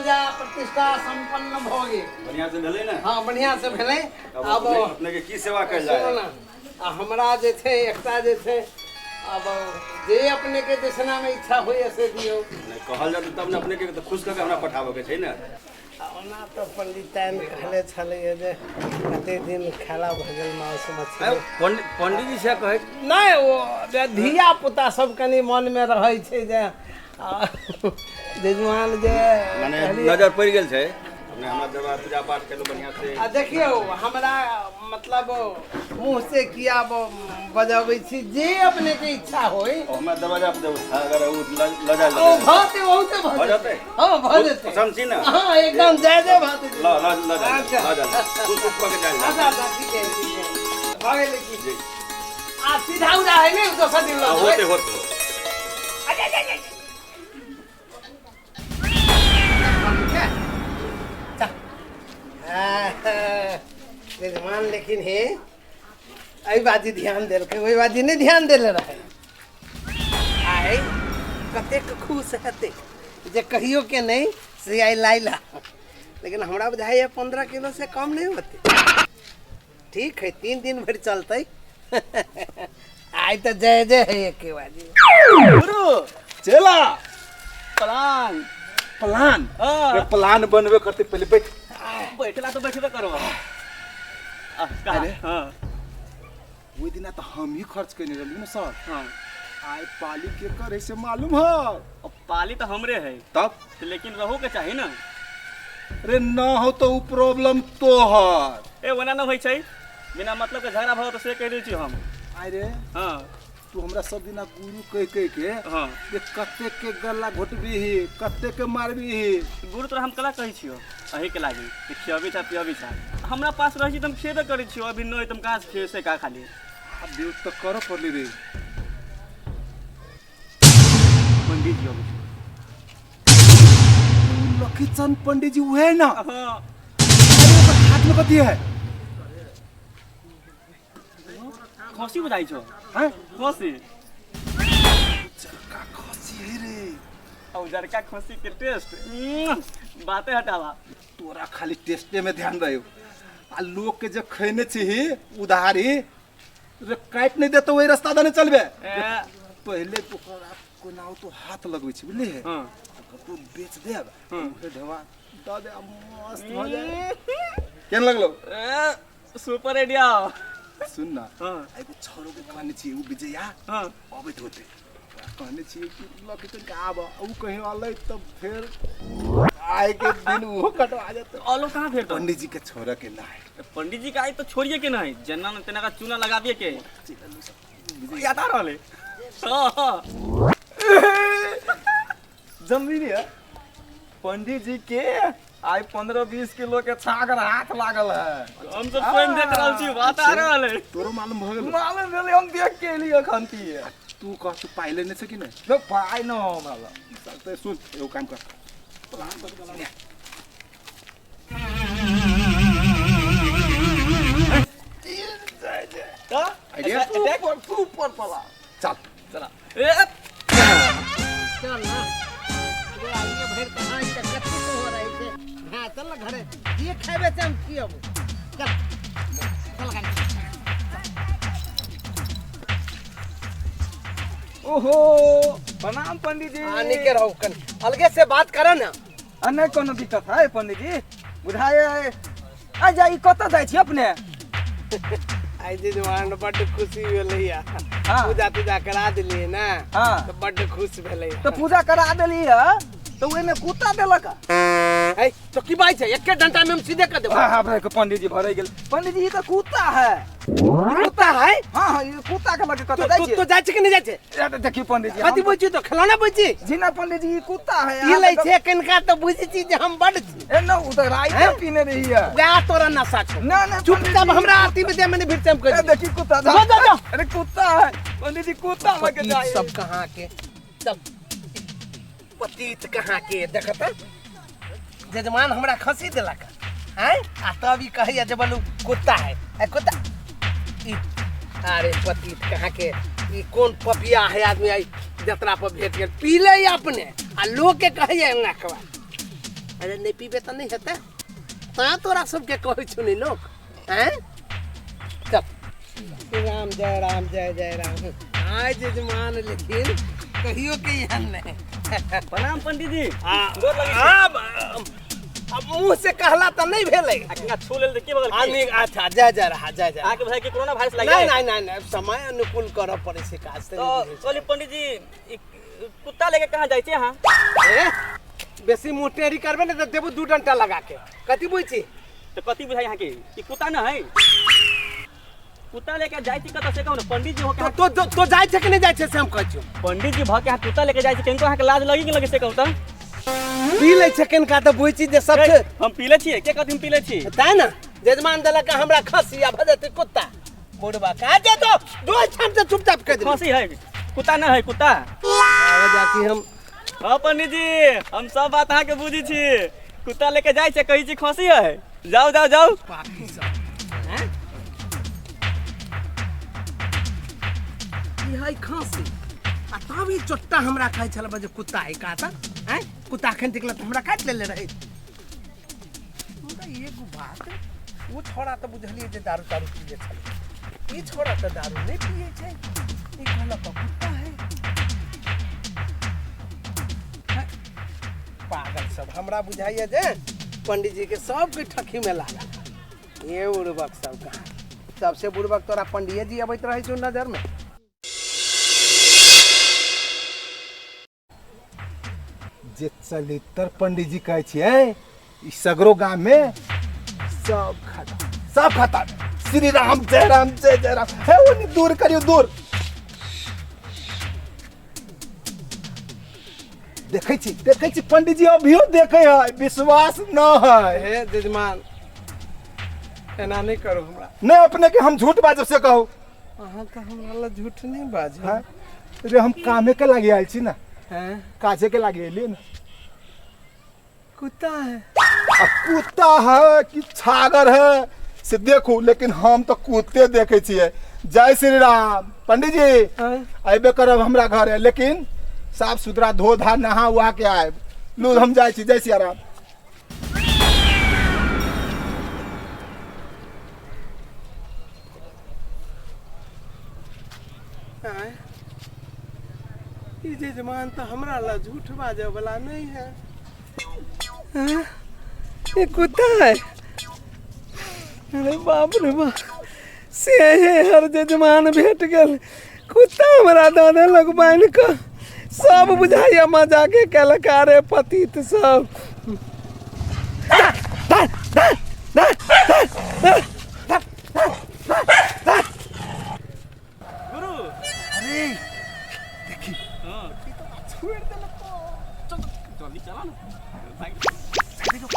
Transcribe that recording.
पूजा प्रतिष्ठा संपन्न भ गेल। बढ़िया से भेलै ना? हाँ बढ़िया से भेलै। अब अपने के की सेवा कइल जाय? हमरा जे छै एकटा जे छै अब जे अपने के देशना में इच्छा होय से दियो। नहीं कहल जात तब ने अपने के तो खुश करके हमरा पठाबे के छै ना। ओना तो पंडिताइन कहले छले जे कते दिन खाला भगल मांस मछली। पंडित जी से कहे नहीं वो धिया पुता सब कनी मन में रहै छै जे जजमान जे माने नजर पड़ गेल छै। हमने हमरा दरबार पूजा पाठ केलो बढ़िया से। देखियो हमरा मतलब मुंह से किया बजाबै छी जे अपने के इच्छा होय। हमरा दरवाजा पे अगर वो लजा ओ भाते बहुते भ जाते। हां भ जाते। समझी ना? हां एकदम जय जय भाते। लजा कुछ पक जाए। अच्छा ठीक है भागे लेकिन जी आ सीधा उड़ा है ने तो सदी लो होते जजमान लेकिन है आई बाजी ध्यान देल के वही बाजी नहीं ध्यान देले रहे। आई कतेक खुश हते जे कहियो के नहीं से आई लाइला। लेकिन हमरा बुझाइए 15 किलो से कम नहीं होते। ठीक है 3 दिन भर चलते। आई तो जय जय है एक के बाजी। गुरु चला प्लान प्लान प्लान बनवे करते पहले बैठला तो बैठबे करो। अरे हां वो दिन तो हम ही खर्च करने रही ना सर। हां आय पाली के करे से मालूम है। अब पाली तो हमरे है तब लेकिन रहो के चाहिए ना। अरे ना हो तो वो प्रॉब्लम तो है। ए वना न होई छै बिना मतलब के झगड़ा भाव तो से कह दै छी हम। अरे हां तू हमरा सब दिना गुरु कह के हां जे कत्ते के गला घोटबी ही कत्ते के मारबी ही। गुरु तो हम कला कहै छियो अही के लागी कि खियाबी था पियाबी था। हमरा पास रही तुम खेबे करै छियो अभी नहीं तुम कहां से खे से का खाली। अब देव तो करो पड़ली रे। पंडित जी अभी लखीचंद पंडित जी हुए ना। हां हाथ में कथी है? खसी बुझाइ छो हैं खसी का खसी है रे। और जरका खसी के टेस्ट बातें हटावा। तोरा खाली टेस्टे में ध्यान रहो। आ लोग के जे खैने छी उधारी रे काट नहीं देतो वही रास्ता दने चलबे। पहले ओकरा कोनाओ तो हाथ लगबै छी बुझली है। हां तू बेच देब ओहे ढवा द दे मस्त हो जाए। केन लगलो? Super idea. सुन ना हां एगो छोरो के कहने छी उ विजया हां अबैत होते कहने छी कि लके तो गाब उ कहीं अलै तब फिर आए के दिन वो कटवा जाते। आलो कहां फिर तो पंडित जी के छोरा के ना है। पंडित जी का आई तो छोड़िए के नहीं जना न तना का चूना लगाबिए के याद आ रहले। हां जमीन है पंडित जी के आई 15-20 किलो के छागर हाथ लागल है। हम सब स्वयं देख रहल छी बात आ रहल है। तोरो मालूम भ गेल? मालूम भेले हम देख के लिए खंती है। तू कह तू पाइले नहीं छै कि नहीं? तो पाई न हो माला चलते सुन एगो काम कर प्लान कर गला का आइडिया तू पर पला चल चला ए चल ना अरे आइए भर कहां तक कत्ते हो रहे थे। हां चल ना घरे ये खाबे से हम कियो चल चल घरे। ओहो प्रणाम पंडित जी। आने के रहो कन अलगे से बात करा ना। नहीं कोनो दिक्कत है पंडित जी बुझाए आ जाई कत जाय छी अपने। आई जे जवान बड़ खुशी भेलैया। हाँ। पूजा करा दिलिए ना। हाँ। तो बड़ खुश भेलैया। तो पूजा करा देली है तो ओने कुत्ता देलक। है तो की बात है एक डंडा में हम सीधे कर देबो। हां भाई को पंडित जी भरे गेल। पंडित जी तो कुत्ता है। कुत्ता है? हां ये कुत्ता के लगे कत जाय छी। तो जाय छी कि नहीं जाय छी? ए देखिए पंडित जी कथि बुझी तो खिलौना बुझी? जीना पंडित जी कुत्ता है। ई लै छे कनका तो बुझी छी जे हम बड़ छी। ए न उधर आई पीने रही है। गा तोरा नशा छो। ना ना चुपचाप हमरा आरती में दे मैंने भीड़ से हम कर। देखिए कुत्ता जा जा जा। अरे कुत्ता है पंडित जी कुत्ता लगे जाए। सब कहां के सब पतित कहां के देखत जजमान हमरा खसी देलक हैं आ तब ई कहैया जे बोलू कुत्ता है ए कुत्ता ई अरे पतित कहां के ई कौन पपिया है आदमी आई जतरा पर भेट गेल पी ले अपने आ लोग के कहैया नखवा अरे नहीं पीबे तो नहीं हेते ता तोरा सबके कहै छु नहीं लोग हैं चल जय राम जय जय राम आज जजमान लेकिन कहियो के यहाँ नहीं प्रणाम पंडित जी हाँ, गोर लगे छी। अब मुंह से कहला तो नहीं भेले अखना छू लेल त के बगल आनी अच्छा जय जय रहा जय जय आके भाई के कोरोना वायरस लग नहीं गया नहीं नहीं समय अनुकूल करऽ पड़े से काज से तो कहली पंडित जी ई कुत्ता लेके कहां जाय छी हां ए बेसी मुटेरी करबे ने तो देबू 2 डंटा लगा के कथी बुझ छी तो कथी बुझाई यहाँ के ई कुत्ता न है कुत्ता लेके जाय छी कत से कहू न पंडित जी हो के तो जाय छै कि नहीं जाय छै से हम कहै छी पंडित जी भ के यहाँ कुत्ता लेके जाय छी किनको यहाँ के लाज लगी कि लगे से कहू त पी ले छै किनका तो बुझ छी जे सबसे हम पीले छी के कथी हम पीले छी ता ना जजमान देलक हमरा खसिया भजते कुत्ता बुढ़वा कहा जे दो छान से चुपचाप कर दे खसी है कुत्ता न है कुत्ता आवे जाके हम हाँ पंडित जी हम सब बात अहाँ के बुझी छी कुत्ता लेके जाय छै कही छी खसी है जाओ जाओ जाओ पाकी सब हैं ई है खांसी आ तब ई चोट्टा हमरा खाइ छल बजे कुत्ता है काता हैं कुत्ता खन निकला तो हमरा काट लेले रहे हमरा एगो बात वो छोड़ा तो बुझलिए जे दारू तारू पिए छल ई छोड़ा तो दारू नहीं पिए छै ई कहला तो कुत्ता है हैं? पागल सब हमरा बुझाइए जे पंडित जी के सब के ठकी में लागल ये बुड़बक सब का सबसे बुड़बक तोरा पंडित जी अबैत रहे छौ नजर में जे चलितर पंडित जी कहै छियै ई सगरो गांव में सब खाता श्री राम जय राम हे ओनी दूर करियो दूर देखै छी पंडित जी अभियो देखे है विश्वास न है हे जजमान एना नहीं करो हमरा नहीं अपने के हम झूठ बाजब से कहू अहाँ तो हमरा ला झूठ नहीं बाजी हाँ? रे हम कामे के लागे आयल छी ना हैं काजे के लागे एलिए ना कुत्ता है आ कुत्ता है कि छागर है से देखू लेकिन हम तो कुत्ते देखे छियै जय श्री राम पंडित जी हैं? अबे करब हमरा घर है लेकिन साफ सुथरा धो धा नहा उहा के आयब लू हम जाइ छी जय सिया राम हैं? ई जजमान तो हमरा ला झूठ बाजे वाला नहीं है हैं? ये कुत्ता है अरे बाप रे बाप से हर जजमान भेट गेल कुत्ता हमरा दादा लग बाइन का सब बुझाइया मजा के कलकारे पतित सब गुरु अरे देखी हाँ छोड़ देलक जल्दी चला ना देखो